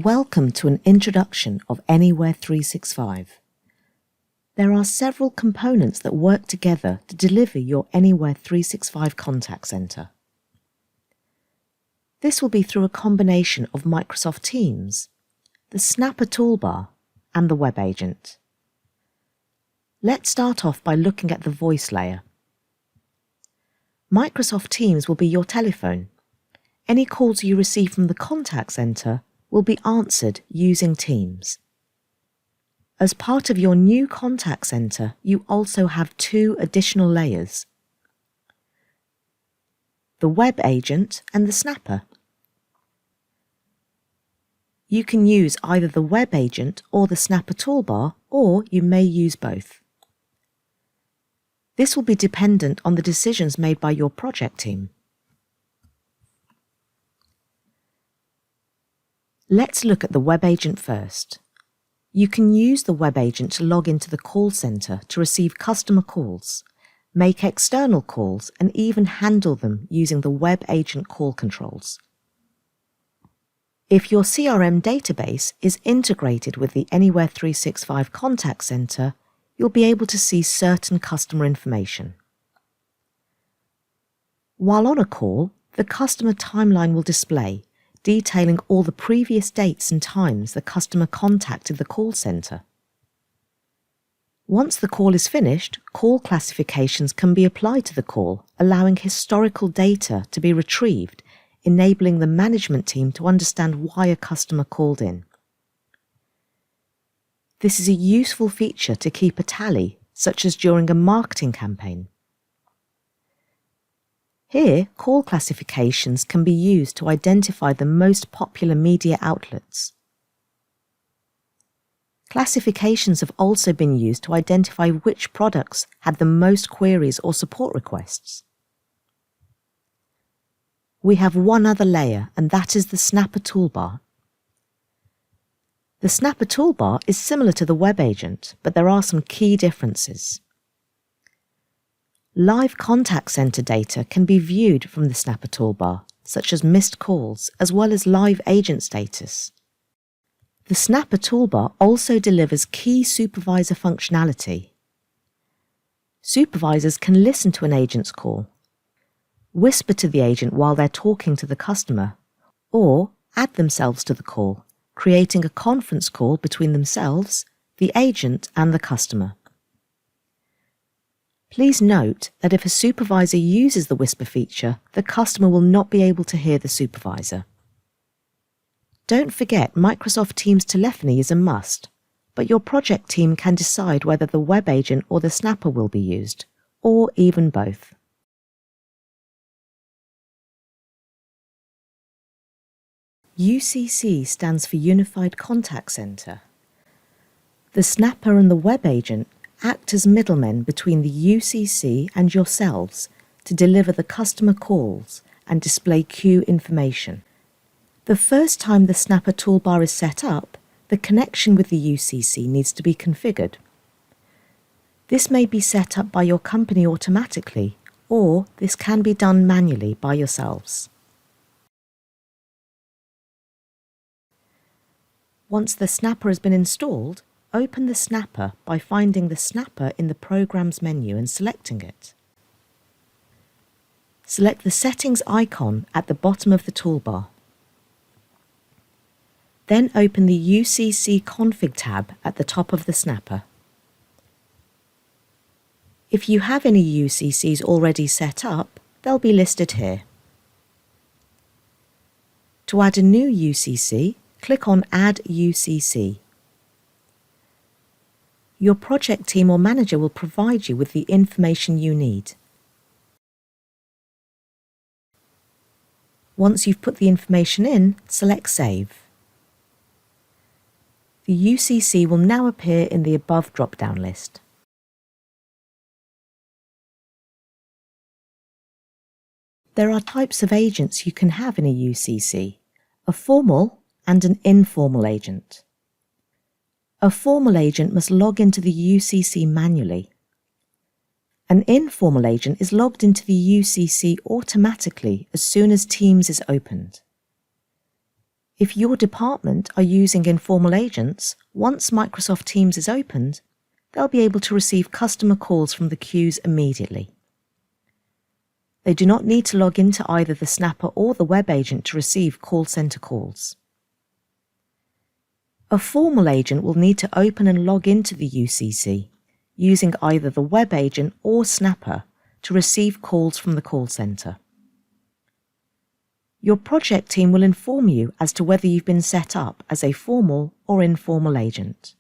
Welcome to an introduction of Anywhere365. There are several components that work together to deliver your Anywhere365 contact center. This will be through a combination of Microsoft Teams, the Snapper toolbar, and the web agent. Let's start off by looking at the voice layer. Microsoft Teams will be your telephone. Any calls you receive from the contact center will be answered using Teams. As part of your new contact center, you also have two additional layers: the web agent and the Snapper. You can use either the web agent or the Snapper toolbar, or you may use both. This will be dependent on the decisions made by your project team. Let's look at the web agent first. You can use the web agent to log into the call center to receive customer calls, make external calls, and even handle them using the web agent call controls. If your CRM database is integrated with the Anywhere365 contact center, you'll be able to see certain customer information. While on a call, the customer timeline will display, detailing all the previous dates and times the customer contacted the call center. Once the call is finished, call classifications can be applied to the call, allowing historical data to be retrieved, enabling the management team to understand why a customer called in. This is a useful feature to keep a tally, such as during a marketing campaign. Here, call classifications can be used to identify the most popular media outlets. Classifications have also been used to identify which products had the most queries or support requests. We have one other layer, and that is the Snapper toolbar. The Snapper toolbar is similar to the web agent, but there are some key differences. Live contact center data can be viewed from the Snapper toolbar, such as missed calls, as well as live agent status. The Snapper toolbar also delivers key supervisor functionality. Supervisors can listen to an agent's call, whisper to the agent while they're talking to the customer, or add themselves to the call, creating a conference call between themselves, the agent, and the customer. Please note that if a supervisor uses the whisper feature, the customer will not be able to hear the supervisor. Don't forget, Microsoft Teams telephony is a must, but your project team can decide whether the web agent or the Snapper will be used, or even both. UCC stands for Unified Contact Center. The Snapper and the web agent act as middlemen between the UCC and yourselves to deliver the customer calls and display queue information. The first time the Snapper toolbar is set up, the connection with the UCC needs to be configured. This may be set up by your company automatically, or this can be done manually by yourselves. Once the Snapper has been installed, open the Snapper by finding the Snapper in the Programs menu and selecting it. Select the Settings icon at the bottom of the toolbar. Then open the UCC Config tab at the top of the Snapper. If you have any UCCs already set up, they'll be listed here. To add a new UCC, click on Add UCC. Your project team or manager will provide you with the information you need. Once you've put the information in, select Save. The UCC will now appear in the above drop-down list. There are types of agents you can have in a UCC: a formal and an informal agent. A formal agent must log into the UCC manually. An informal agent is logged into the UCC automatically as soon as Teams is opened. If your department are using informal agents, once Microsoft Teams is opened, they'll be able to receive customer calls from the queues immediately. They do not need to log into either the Snapper or the web agent to receive call center calls. A formal agent will need to open and log into the UCC using either the web agent or Snapper to receive calls from the call center. Your project team will inform you as to whether you've been set up as a formal or informal agent.